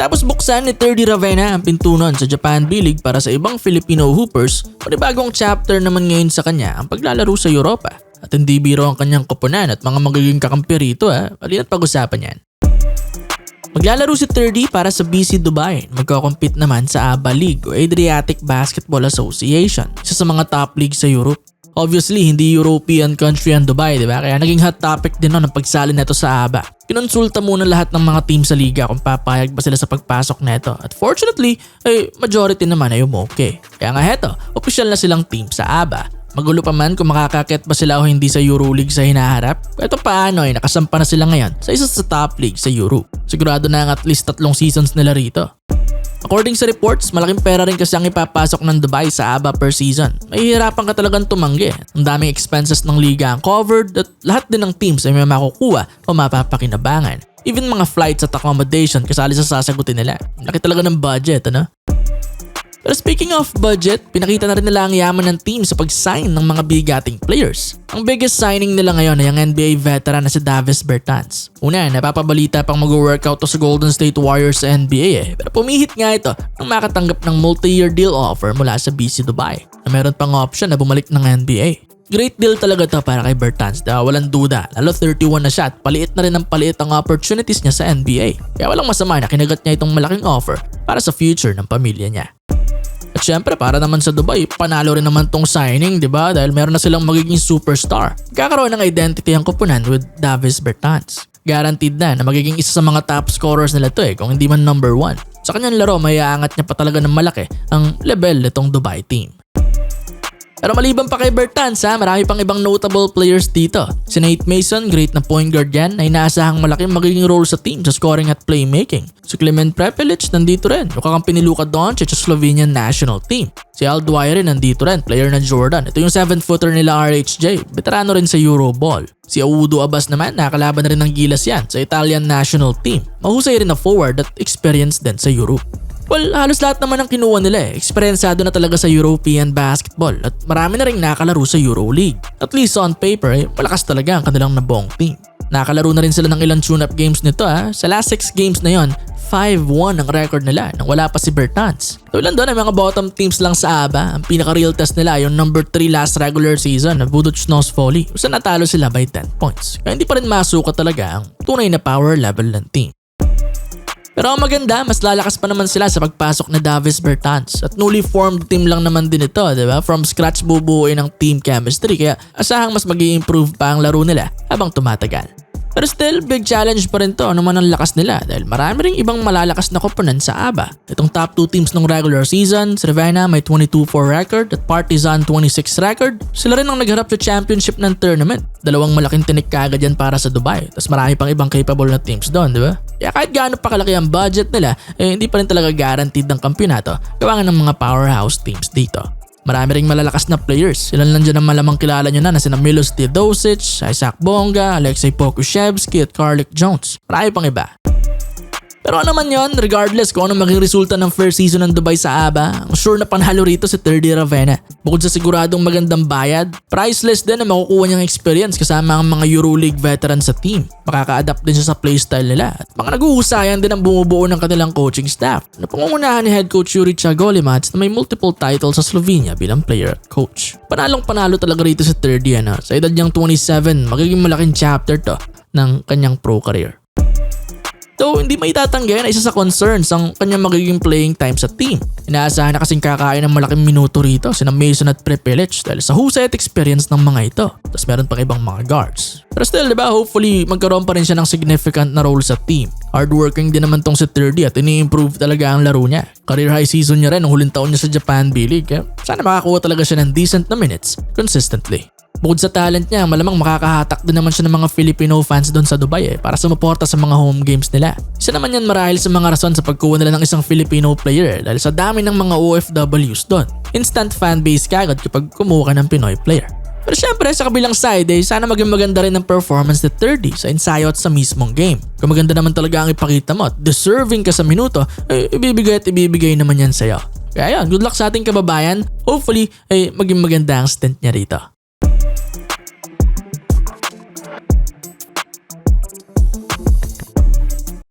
Matapos buksan ni 30 Ravenna ang pintunan sa Japan B-League para sa ibang Filipino hoopers, panibagong chapter naman ngayon sa kanya ang paglalaro sa Europa. At hindi biro ang kanyang koponan at mga magiging kakampi rito Halina't pag-usapan yan. Maglalaro si 30 para sa BC Dubai. Magko-compete naman sa ABA League o Adriatic Basketball Association, isa sa mga top league sa Europe. Obviously, hindi European country ang Dubai, diba? Kaya naging hot topic din ang pagsali nito sa ABA. Kinonsulta muna lahat ng mga team sa liga kung papayag ba sila sa pagpasok neto. At fortunately, majority naman ay okay. Kaya nga heto, opisyal na silang team sa ABA. Magulo pa man kung makakakit ba sila o hindi sa Euroleague sa hinaharap. Ito paano nakasampa na sila ngayon sa isa sa top league sa Europe. Sigurado na ang at least 3 seasons nila rito. According sa reports, malaking pera rin kasi ang ipapasok ng Dubai sa ABA per season. Mahihirapan ka talagang tumanggi. Ang daming expenses ng liga ang covered at lahat din ng teams ay may makukuha o mapapakinabangan. Even mga flights at accommodation kasali sa sasagutin nila. Laki talaga ng budget, Pero speaking of budget, pinakita na rin nila ang yaman ng team sa pag-sign ng mga bigating players. Ang biggest signing nila ngayon ay ang NBA veteran na si Davis Bertans. Una, napapabalita pang mag-workout to sa Golden State Warriors sa NBA Pero pumihit nga ito nang makatanggap ng multi-year deal offer mula sa BC Dubai na meron pang option na bumalik ng NBA. Great deal talaga to para kay Bertans, walang duda. Lalo 31 na siya at paliit na rin ang paliit ang opportunities niya sa NBA. Kaya walang masama na kinagat niya itong malaking offer para sa future ng pamilya niya. At syempre para naman sa Dubai, panalo rin naman tong signing, diba? Dahil meron na silang magiging superstar. Kakaroon ng identity ang koponan with Davis Bertans. Guaranteed na magiging isa sa mga top scorers nila to kung hindi man number 1. Sa kanyang laro, may aangat niya pa talaga ng malaki ang level nitong Dubai team. Pero maliban pa kay Bertans marami pang ibang notable players dito. Si Nate Mason, great na point guard yan na inaasahang malaking magiging role sa team sa scoring at playmaking. Si Clement Prepelic nandito rin, yung kakampi ni Luka Doncic sa Slovenian national team. Si Al Dwyer nandito rin, player ng Jordan. Ito yung 7-footer nila RHJ, veterano rin sa Euroball. Si Audu Abbas naman, nakalaban na rin ng Gilas yan sa Italian national team. Mahusay rin na forward at experienced din sa Europe. Well, halos lahat naman ang kinuha nila Eksperyensado na talaga sa European basketball at marami na rin nakalaro sa Euroleague. At least on paper, malakas talaga ang kanilang nabuong team. Nakalaro na rin sila ng ilang tune-up games nito Sa last 6 games na yon, 5-1 ang record nila nang wala pa si Bertans. So ilan doon ay mga bottom teams lang sa ABA. Ang pinaka-real test nila yung number 3 last regular season na Budućnost Folly. Kung natalo sila by 10 points. Kaya hindi pa rin masukat talaga ang tunay na power level ng team. Pero ang maganda, mas lalakas pa naman sila sa pagpasok na Davis Bertans. At newly formed team lang naman din ito, diba? From scratch bubuuin ang team chemistry kaya asahang mas mag-i-improve pa ang laro nila habang tumatagal. Pero still, big challenge pa rin to naman ang lakas nila dahil marami ring ibang malalakas na koponan sa ABA. Itong top 2 teams ng regular season, si Ravenna may 22-4 record at Partizan 26 record. Sila rin ang nagharap sa championship ng tournament. Dalawang malaking tinik kaagad yan para sa Dubai. Tapos marami pang ibang capable na teams doon, di ba? Kaya kahit gaano pa kalaki ang budget nila, hindi pa rin talaga guaranteed ng kampyonato gawa ng mga powerhouse teams dito. Marami ring malalakas na players. Ilan lang dyan ang malamang kilala nyo na sina Milos Teodosic, Isaac Bonga, Alexei Pokusevski at Carlik Jones. Marami pang iba. Pero ano man yon, regardless kung ano maging resulta ng first season ng Dubai sa ABA, ang sure na panalo rito si 30 Ravenna. Bukod sa siguradong magandang bayad, priceless din na makukuha niyang experience kasama ang mga Euroleague veterans sa team. Makaka-adapt din siya sa playstyle nila at mga nag-uusayan din ang bumubuo ng kanilang coaching staff na pangungunahan ni head coach Yuri Chagolimac na may multiple titles sa Slovenia bilang player at coach. Panalong-panalo talaga rito si 30 Sa edad niyang 27, magiging malaking chapter to ng kanyang pro career. Though hindi maitatanggi na isa sa concerns ang kanyang magiging playing time sa team. Inaasahan na kasing kakain ng malaking minuto rito sina Mason at Prepelic dahil sa husay at experience ng mga ito. Tapos meron pang ibang mga guards. Pero still, diba, hopefully magkaroon pa rin siya ng significant na role sa team. Hardworking din naman tong si 30 at ini-improve talaga ang laro niya. Career high season niya rin ang huling taon niya sa Japan B-League. Kaya sana makakuha talaga siya ng decent na minutes consistently. Bukod sa talent niya, malamang makakahatak din naman siya ng mga Filipino fans doon sa Dubai para sumuporta sa mga home games nila. Isa naman yan marahil sa mga rason sa pagkuha nila ng isang Filipino player dahil sa dami ng mga OFWs doon. Instant fanbase kagad kapag kumuha ka ng Pinoy player. Pero syempre sa kabilang side sana maging maganda rin ang performance ni 30 sa ensayo at sa mismong game. Kung maganda naman talaga ang ipakita mo at deserving ka sa minuto, ibibigay naman yan sa'yo. Kaya yun, good luck sa ating kababayan. Hopefully maging maganda ang stint niya rito.